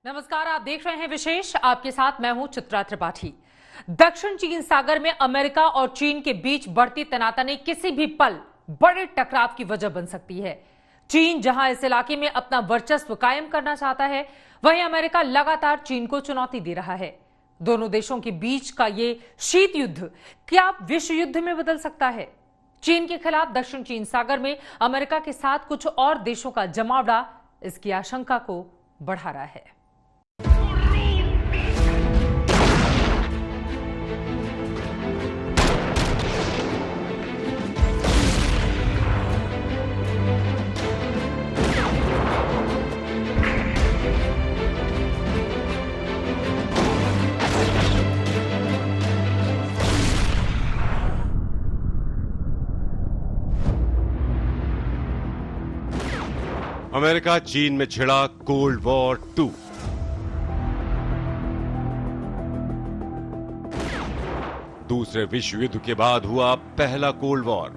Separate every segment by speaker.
Speaker 1: नमस्कार, आप देख रहे हैं विशेष। आपके साथ मैं हूं चित्रा त्रिपाठी। दक्षिण चीन सागर में अमेरिका और चीन के बीच बढ़ती तनातनी किसी भी पल बड़े टकराव की वजह बन सकती है। चीन जहां इस इलाके में अपना वर्चस्व कायम करना चाहता है, वहीं अमेरिका लगातार चीन को चुनौती दे रहा है। दोनों देशों के बीच का ये शीत युद्ध क्या विश्व युद्ध में बदल सकता है? चीन के खिलाफ दक्षिण चीन सागर में अमेरिका के साथ कुछ और देशों का जमावड़ा इसकी आशंका को बढ़ा रहा है।
Speaker 2: अमेरिका चीन में छिड़ा कोल्ड वॉर 2। दूसरे विश्व युद्ध के बाद हुआ पहला कोल्ड वॉर।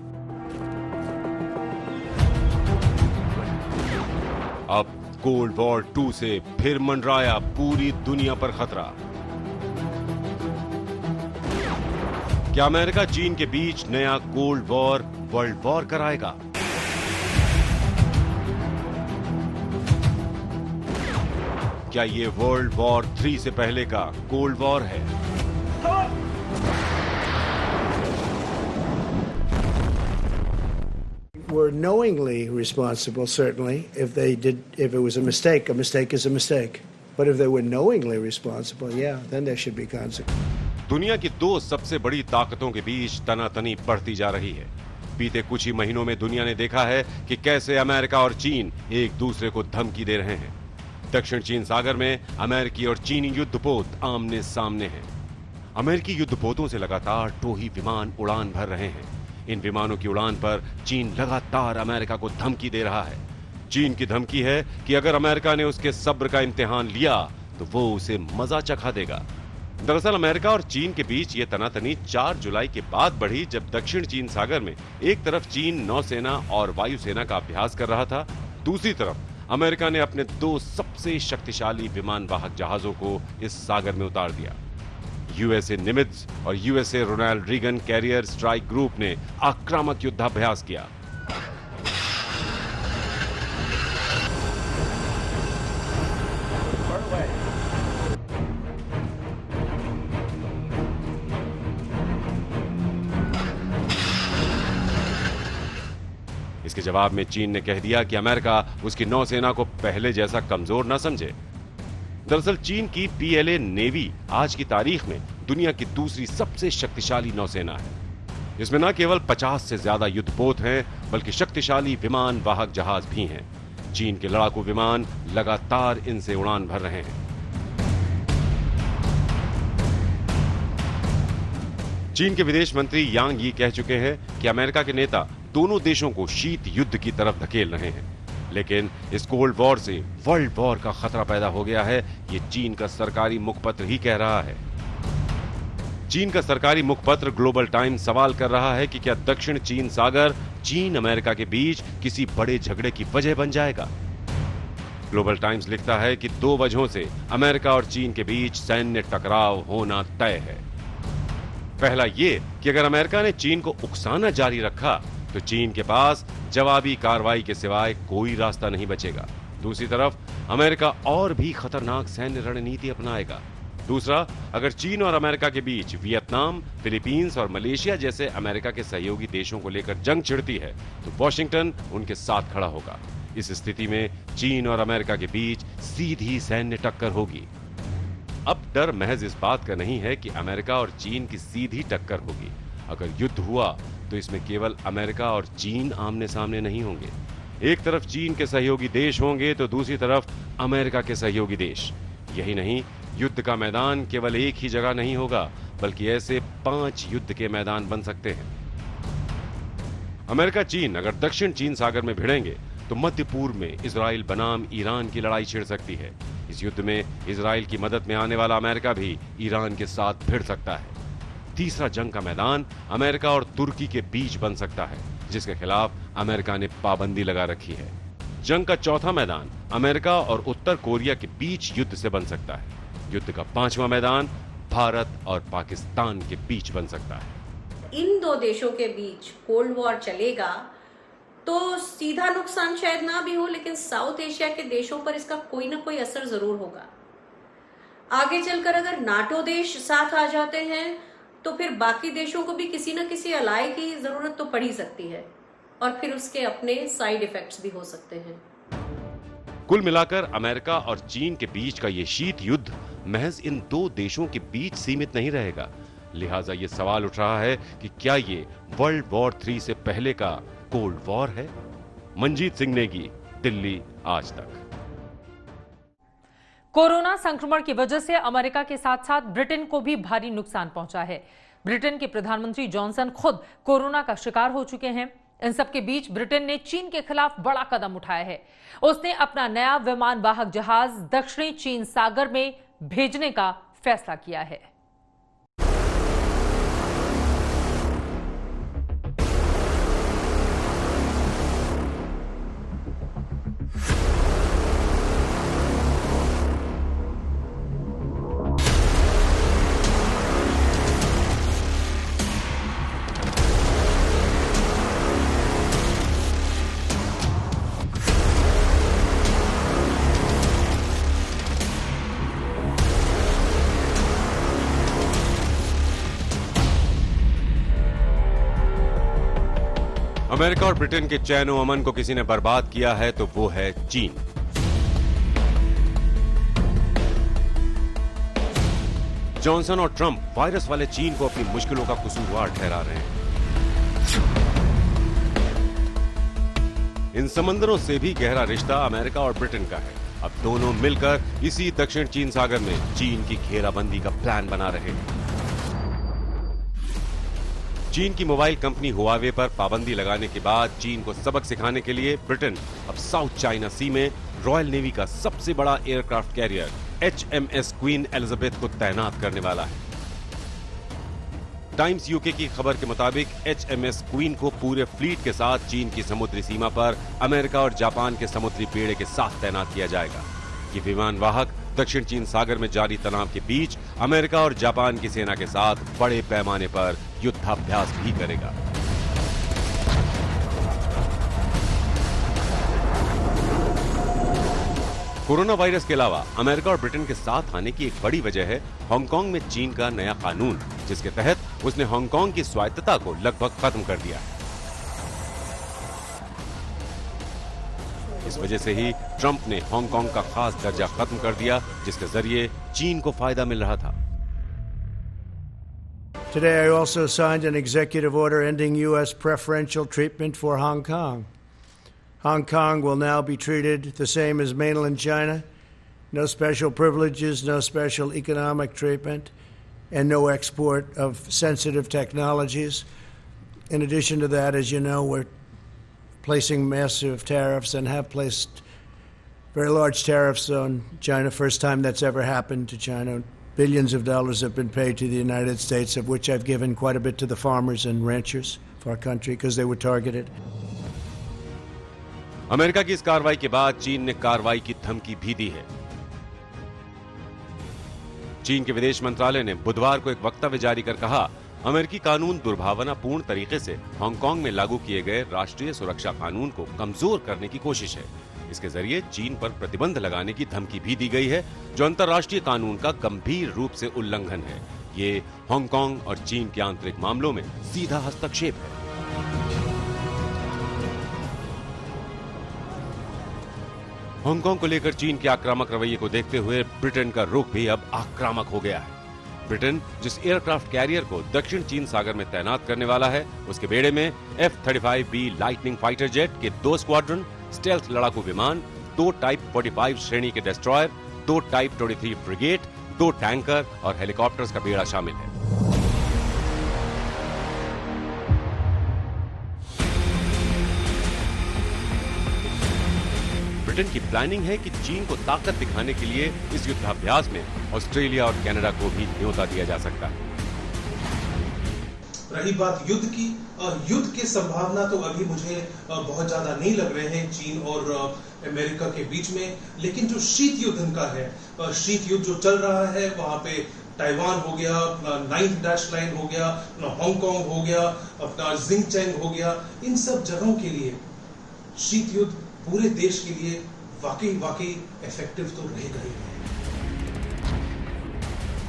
Speaker 2: अब कोल्ड वॉर 2 से फिर मंडराया पूरी दुनिया पर खतरा। क्या अमेरिका चीन के बीच नया कोल्ड वॉर वर्ल्ड वॉर कराएगा? क्या ये वर्ल्ड वॉर 3 से पहले का कोल्ड वॉर है?
Speaker 3: Were knowingly responsible, certainly. If it was a mistake is a mistake. But if they were knowingly responsible, yeah, then there should be consequences.
Speaker 2: दुनिया की दो सबसे बड़ी ताकतों के बीच तनातनी बढ़ती जा रही है। बीते कुछ ही महीनों में दुनिया ने देखा है कि कैसे अमेरिका और चीन एक दूसरे को धमकी दे रहे हैं। दक्षिण चीन सागर में अमेरिकी और चीनी युद्धपोत आमने सामने हैं। अमेरिकी युद्धपोतों से लगातार टोही विमान उड़ान भर रहे हैं। इन विमानों की उड़ान पर चीन लगातार अमेरिका को धमकी दे रहा है। चीन की धमकी है कि अगर अमेरिका ने उसके सब्र का इम्तिहान लिया तो वो उसे मजा चखा देगा। दरअसल अमेरिका और चीन के बीच ये तनातनी 4 जुलाई के बाद बढ़ी, जब दक्षिण चीन सागर में एक तरफ चीन नौसेना और वायुसेना का अभ्यास कर रहा था, दूसरी तरफ अमेरिका ने अपने 2 सबसे शक्तिशाली विमान वाहक जहाजों को इस सागर में उतार दिया। यूएसए निमित्ज और USA Ronald Reagan carrier strike group ने आक्रामक युद्धाभ्यास किया। इसके जवाब में चीन ने कह दिया कि अमेरिका उसकी नौसेना को पहले जैसा कमजोर न समझे। दरअसल चीन की पीएलए नेवी आज की तारीख में दुनिया की दूसरी सबसे शक्तिशाली नौसेना है। इसमें न केवल 50 से ज्यादा युद्धपोत हैं, बल्कि शक्तिशाली विमान वाहक जहाज भी हैं। चीन के लड़ाकू विमान लगातार इनसे उड़ान भर रहे हैं। चीन के विदेश मंत्री यांग यी कह चुके हैं कि अमेरिका के नेता दोनों देशों को शीत युद्ध की तरफ धकेल रहे हैं, लेकिन इस कोल्ड वॉर से वर्ल्ड वॉर का खतरा पैदा हो गया है, ये चीन का सरकारी मुखपत्र ही कह रहा है। चीन का सरकारी मुखपत्र ग्लोबल टाइम्स सवाल कर रहा है कि क्या दक्षिण चीन सागर चीन अमेरिका के बीच किसी बड़े झगड़े की वजह बन जाएगा। ग्लोबल टाइम्स लिखता है कि 2 वजहों से अमेरिका और चीन के बीच सैन्य टकराव होना तय है। पहला ये कि अगर अमेरिका ने चीन को उकसाना जारी रखा तो चीन के पास जवाबी कार्रवाई के सिवाय कोई रास्ता नहीं बचेगा। दूसरी तरफ अमेरिका और भी खतरनाक सैन्य रणनीति अपनाएगा। दूसरा, अगर चीन और अमेरिका के बीच वियतनाम, फिलीपींस और मलेशिया जैसे अमेरिका के सहयोगी देशों को लेकर जंग छिड़ती है तो वॉशिंगटन उनके साथ खड़ा होगा। इस स्थिति में चीन और अमेरिका के बीच सीधी सैन्य टक्कर होगी। अब डर महज इस बात का नहीं है कि अमेरिका और चीन की सीधी टक्कर होगी। अगर युद्ध हुआ तो इसमें केवल अमेरिका और चीन आमने सामने नहीं होंगे। एक तरफ चीन के सहयोगी देश होंगे तो दूसरी तरफ अमेरिका के सहयोगी देश। यही नहीं, युद्ध का मैदान केवल एक ही जगह नहीं होगा, बल्कि ऐसे 5 युद्ध के मैदान बन सकते हैं। अमेरिका चीन अगर दक्षिण चीन सागर में भिड़ेंगे तो मध्य पूर्व में इजराइल बनाम ईरान की लड़ाई छिड़ सकती है। इस युद्ध में इजराइल की मदद में आने वाला अमेरिका भी ईरान के साथ भिड़ सकता है। तीसरा जंग का मैदान अमेरिका और तुर्की के बीच बन सकता है, जिसके खिलाफ अमेरिका ने पाबंदी लगा रखी है। जंग का चौथा मैदान अमेरिका और उत्तर कोरिया के बीच युद्ध से बन सकता है। युद्ध का पांचवा मैदान भारत और पाकिस्तान के बीच बन सकता है।
Speaker 4: इन दो देशों के बीच कोल्ड वॉर चलेगा तो सीधा नुकसान शायद ना भी हो, लेकिन साउथ एशिया के देशों पर इसका कोई ना कोई असर जरूर होगा। आगे चलकर अगर नाटो देश साथ आ जाते हैं तो फिर बाकी देशों को भी किसी न किसी अलाय की जरूरत तो पड़ ही सकती है, और फिर उसके अपने साइड इफेक्ट्स भी हो सकते हैं।
Speaker 2: कुल मिलाकर अमेरिका और चीन के बीच का ये शीत युद्ध महज इन दो देशों के बीच सीमित नहीं रहेगा। लिहाजा ये सवाल उठ रहा है कि क्या ये वर्ल्ड वॉर 3 से पहले का कोल्ड वॉर है? मंजीत सिंह नेगी, दिल्ली आज तक।
Speaker 1: कोरोना संक्रमण की वजह से अमेरिका के साथ साथ ब्रिटेन को भी भारी नुकसान पहुंचा है। ब्रिटेन के प्रधानमंत्री जॉनसन खुद कोरोना का शिकार हो चुके हैं। इन सब के बीच ब्रिटेन ने चीन के खिलाफ बड़ा कदम उठाया है। उसने अपना नया विमान वाहक जहाज दक्षिणी चीन सागर में भेजने का फैसला किया है।
Speaker 2: अमेरिका और ब्रिटेन के चैन और अमन को किसी ने बर्बाद किया है तो वो है चीन। जॉनसन और ट्रंप वायरस वाले चीन को अपनी मुश्किलों का कसूरवार ठहरा रहे हैं। इन समंदरों से भी गहरा रिश्ता अमेरिका और ब्रिटेन का है। अब दोनों मिलकर इसी दक्षिण चीन सागर में चीन की घेराबंदी का प्लान बना रहे हैं। चीन की मोबाइल कंपनी हुआवे पर पाबंदी लगाने के बाद चीन को सबक सिखाने के लिए ब्रिटेन अब साउथ चाइना सी में रॉयल नेवी का सबसे बड़ा aircraft carrier HMS queen Elizabeth को तैनात करने वाला है। टाइम्स यूके की खबर के मुताबिक HMS क्वीन को पूरे फ्लीट के साथ चीन की समुद्री सीमा पर अमेरिका और जापान के समुद्री बेड़े के साथ तैनात किया जाएगा। ये विमान वाहक दक्षिण चीन सागर में जारी तनाव के बीच अमेरिका और जापान की सेना के साथ बड़े पैमाने पर युद्धाभ्यास भी करेगा। कोरोना वायरस के अलावा अमेरिका और ब्रिटेन के साथ आने की एक बड़ी वजह है हांगकांग में चीन का नया कानून, जिसके तहत उसने हांगकांग की स्वायत्तता को लगभग खत्म कर दिया है। इस वजह से ही ट्रंप ने हांगकांग का खास दर्जा खत्म कर दिया, जिसके जरिए चीन को फायदा मिल रहा था।
Speaker 3: Today I also signed an executive order ending U.S. preferential treatment for Hong Kong. Hong Kong will now be treated the same as mainland China. No special privileges, no special economic treatment, and no export of sensitive technologies. In addition to that, as you know, we're placing massive tariffs and have placed very large tariffs on China. First time that's ever happened to China. Billions of dollars have been paid to the United States, of which I've given quite a bit to the farmers and ranchers of our country because they were targeted.
Speaker 2: America की इस कार्रवाई के बाद चीन ने कार्रवाई की धमकी भी दी है। चीन के विदेश मंत्रालय ने बुधवार को एक वक्तव्य जारी कर कहा, अमेरिकी कानून दुर्भावनापूर्ण तरीके से हांगकांग में लागू किए गए राष्ट्रीय सुरक्षा कानून को कमजोर करने की कोशिश है। इसके जरिए चीन पर प्रतिबंध लगाने की धमकी भी दी गई है, जो अंतर्राष्ट्रीय कानून का गंभीर रूप से उल्लंघन है। ये हांगकांग और चीन के आंतरिक मामलों में सीधा हस्तक्षेप है। हांगकांग को लेकर चीन के आक्रामक रवैये को देखते हुए ब्रिटेन का रुख भी अब आक्रामक हो गया है। ब्रिटेन जिस एयरक्राफ्ट कैरियर को दक्षिण चीन सागर में तैनात करने वाला है, उसके बेड़े में F-35B लाइटनिंग फाइटर जेट के 2 स्क्वाड्रन, स्टेल्थ लड़ाकू विमान, 2 टाइप 45 श्रेणी के डेस्ट्रॉयर, 2 टाइप 23 फ्रिगेट, 2 टैंकर और हेलीकॉप्टर्स का बेड़ा शामिल है। ब्रिटेन की प्लानिंग है कि चीन को ताकत दिखाने के लिए इस युद्धाभ्यास में ऑस्ट्रेलिया और कनाडा को भी न्योता दिया जा सकता है।
Speaker 5: रही बात युद्ध की, युद्ध की संभावना तो अभी मुझे बहुत ज्यादा नहीं लग रहे हैं चीन और अमेरिका के बीच में, लेकिन जो शीत युद्ध इनका है, शीत युद्ध जो चल रहा है, वहां पे ताइवान हो गया, अपना 9th डैश लाइन हो गया, अपना हांगकांग हो गया, अपना जिंगचैंग हो गया, इन सब जगहों के लिए शीत युद्ध पूरे देश के लिए वाकई इफेक्टिव तो रहेगा ही।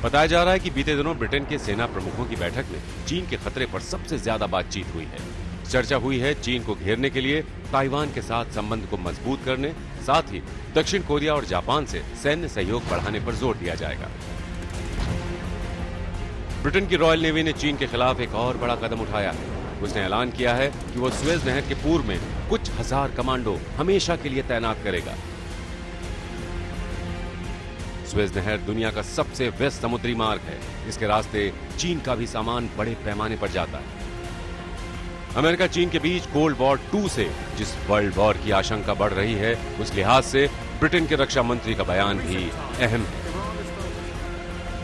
Speaker 2: बताया जा रहा है कि बीते दिनों ब्रिटेन के सेना प्रमुखों की बैठक में चीन के खतरे पर सबसे ज्यादा बातचीत हुई है। चर्चा हुई है चीन को घेरने के लिए ताइवान के साथ संबंध को मजबूत करने, साथ ही दक्षिण कोरिया और जापान से सैन्य सहयोग बढ़ाने पर जोर दिया जाएगा। ब्रिटेन की रॉयल नेवी ने चीन के खिलाफ एक और बड़ा कदम उठाया है। उसने ऐलान किया है कि वो सुएज नहर के पूर्व में कुछ हजार कमांडो हमेशा के लिए तैनात करेगा। सुएज नहर दुनिया का सबसे व्यस्त समुद्री मार्ग है। इसके रास्ते चीन का भी सामान बड़े पैमाने पर जाता है। अमेरिका चीन के बीच कोल्ड वॉर 2 से जिस वर्ल्ड वॉर की आशंका बढ़ रही है, उस लिहाज से ब्रिटेन के रक्षा मंत्री का बयान भी अहम है।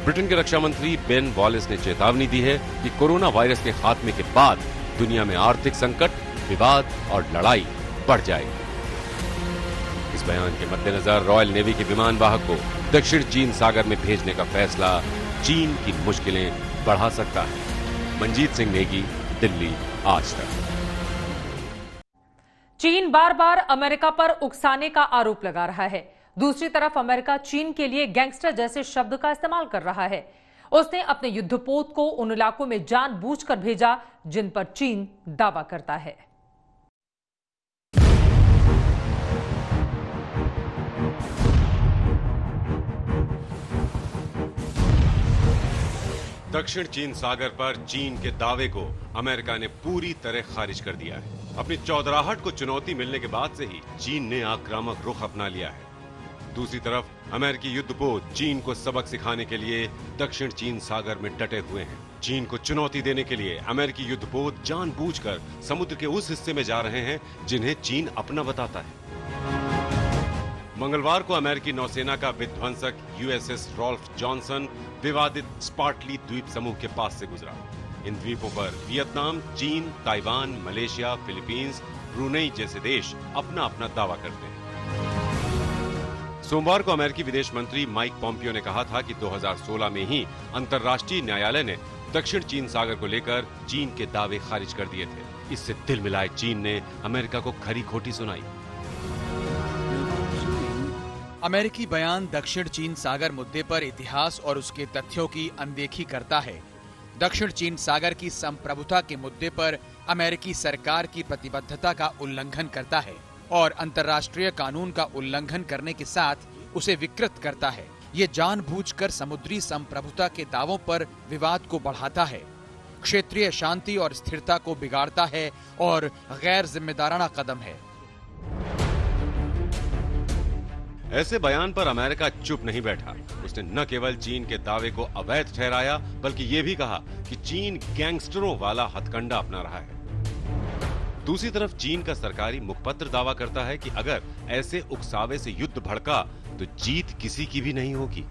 Speaker 2: ब्रिटेन के रक्षा मंत्री बेन वॉलिस ने चेतावनी दी है कि कोरोना वायरस के खात्मे के बाद दुनिया में आर्थिक संकट, विवाद और लड़ाई बढ़ जाएगी। इस बयान के मद्देनजर रॉयल नेवी के विमान वाहक को दक्षिण चीन सागर में भेजने का फैसला चीन की मुश्किलें बढ़ा सकता है। मंजीत सिंह नेगी, दिल्ली, आज तक।
Speaker 1: चीन बार बार अमेरिका पर उकसाने का आरोप लगा रहा है। दूसरी तरफ अमेरिका चीन के लिए गैंगस्टर जैसे शब्द का इस्तेमाल कर रहा है। उसने अपने युद्धपोत को उन इलाकों में जानबूझकर भेजा जिन पर चीन दावा करता है।
Speaker 2: दक्षिण चीन सागर पर चीन के दावे को अमेरिका ने पूरी तरह खारिज कर दिया है। अपनी चौधराहट को चुनौती मिलने के बाद से ही चीन ने आक्रामक रुख अपना लिया है। दूसरी तरफ अमेरिकी युद्धपोत चीन को सबक सिखाने के लिए दक्षिण चीन सागर में डटे हुए हैं। चीन को चुनौती देने के लिए अमेरिकी युद्धपोत जानबूझकर समुद्र के उस हिस्से में जा रहे हैं जिन्हें चीन अपना बताता है। मंगलवार को अमेरिकी नौसेना का विध्वंसक यूएसएस रॉल्फ जॉनसन विवादित स्पार्टली द्वीप समूह के पास से गुजरा। इन द्वीपों पर वियतनाम, चीन, ताइवान, मलेशिया, फिलीपींस, ब्रुनेई जैसे देश अपना अपना दावा करते हैं। सोमवार को अमेरिकी विदेश मंत्री माइक पॉम्पियो ने कहा था कि 2016 में ही अंतर्राष्ट्रीय न्यायालय ने दक्षिण चीन सागर को लेकर चीन के दावे खारिज कर दिए थे। इससे दिल मिलाए चीन ने अमेरिका को खरी खोटी सुनाई।
Speaker 6: अमेरिकी बयान दक्षिण चीन सागर मुद्दे पर इतिहास और उसके तथ्यों की अनदेखी करता है। दक्षिण चीन सागर की संप्रभुता के मुद्दे पर अमेरिकी सरकार की प्रतिबद्धता का उल्लंघन करता है और अंतर्राष्ट्रीय कानून का उल्लंघन करने के साथ उसे विकृत करता है। ये जानबूझकर समुद्री संप्रभुता के दावों पर विवाद को बढ़ाता है, क्षेत्रीय शांति और स्थिरता को बिगाड़ता है और गैर जिम्मेदाराना कदम है।
Speaker 2: ऐसे बयान पर अमेरिका चुप नहीं बैठा। उसने न केवल चीन के दावे को अवैध ठहराया, बल्कि ये भी कहा कि चीन गैंगस्टरों वाला हथकंडा अपना रहा है। दूसरी तरफ चीन का सरकारी मुखपत्र दावा करता है कि अगर ऐसे उकसावे से युद्ध भड़का तो जीत किसी की भी नहीं होगी।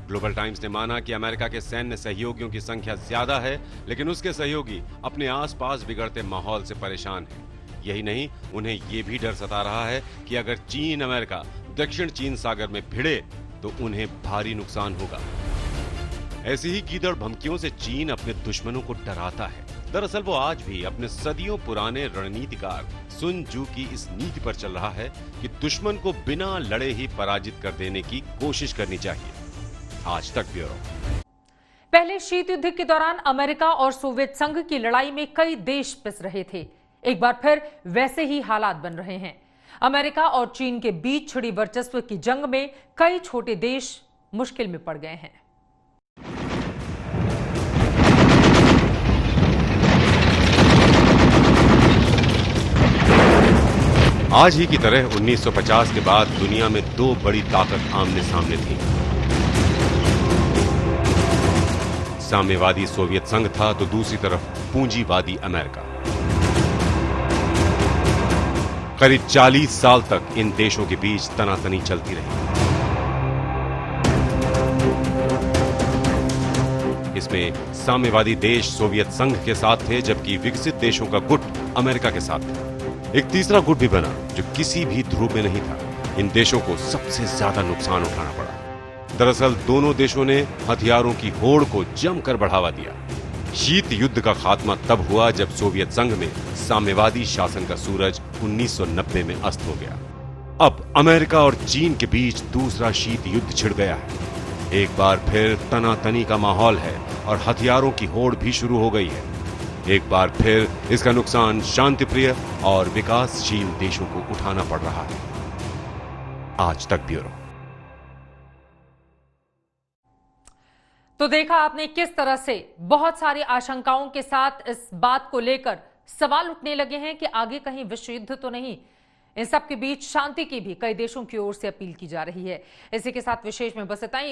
Speaker 2: ग्लोबल टाइम्स ने माना कि अमेरिका के सैन्य सहयोगियों की संख्या ज्यादा है, लेकिन उसके सहयोगी अपने आसपास बिगड़ते माहौल से परेशान हैं। यही नहीं, उन्हें यह भी डर सता रहा है कि अगर चीन अमेरिका दक्षिण चीन सागर में भिड़े तो उन्हें भारी नुकसान होगा। ऐसी ही कीदड़ धमकियों से चीन अपने दुश्मनों को डराता है। दरअसल वो आज भी अपने सदियों पुराने रणनीतिकार सुन जू की इस नीति पर चल रहा है कि दुश्मन को बिना लड़े ही पराजित कर देने की कोशिश करनी चाहिए। आज तक ब्यूरो।
Speaker 1: पहले शीत युद्ध के दौरान अमेरिका और सोवियत संघ की लड़ाई में कई देश पिस रहे थे। एक बार फिर वैसे ही हालात बन रहे हैं। अमेरिका और चीन के बीच छिड़ी वर्चस्व की जंग में कई छोटे देश मुश्किल में पड़ गए हैं।
Speaker 2: आज ही की तरह 1950 के बाद दुनिया में दो बड़ी ताकत आमने सामने थी। साम्यवादी सोवियत संघ था तो दूसरी तरफ पूंजीवादी अमेरिका। करीब 40 साल तक इन देशों के बीच तनातनी चलती रही। इसमें साम्यवादी देश सोवियत संघ के साथ थे, जबकि विकसित देशों का गुट अमेरिका के साथ था। एक तीसरा गुट भी बना जो किसी भी ध्रुव में नहीं था। इन देशों को सबसे ज्यादा नुकसान उठाना पड़ा। दरअसल दोनों देशों ने हथियारों की होड़ को जमकर बढ़ावा दिया। शीत युद्ध का खात्मा तब हुआ जब सोवियत संघ में साम्यवादी शासन का सूरज 1990 में अस्त हो गया। अब अमेरिका और चीन के बीच दूसरा शीत युद्ध छिड़ गया है। एक बार फिर तनातनी का माहौल है और हथियारों की होड़ भी शुरू हो गई है। एक बार फिर इसका नुकसान शांतिप्रिय और विकासशील देशों को उठाना पड़ रहा है। आज तक ब्यूरो।
Speaker 1: तो देखा आपने किस तरह से बहुत सारी आशंकाओं के साथ इस बात को लेकर सवाल उठने लगे हैं कि आगे कहीं विश्व युद्ध तो नहीं। इन सब के बीच शांति की भी कई देशों की ओर से अपील की जा रही है। इसी के साथ विशेष में बस इतना ही।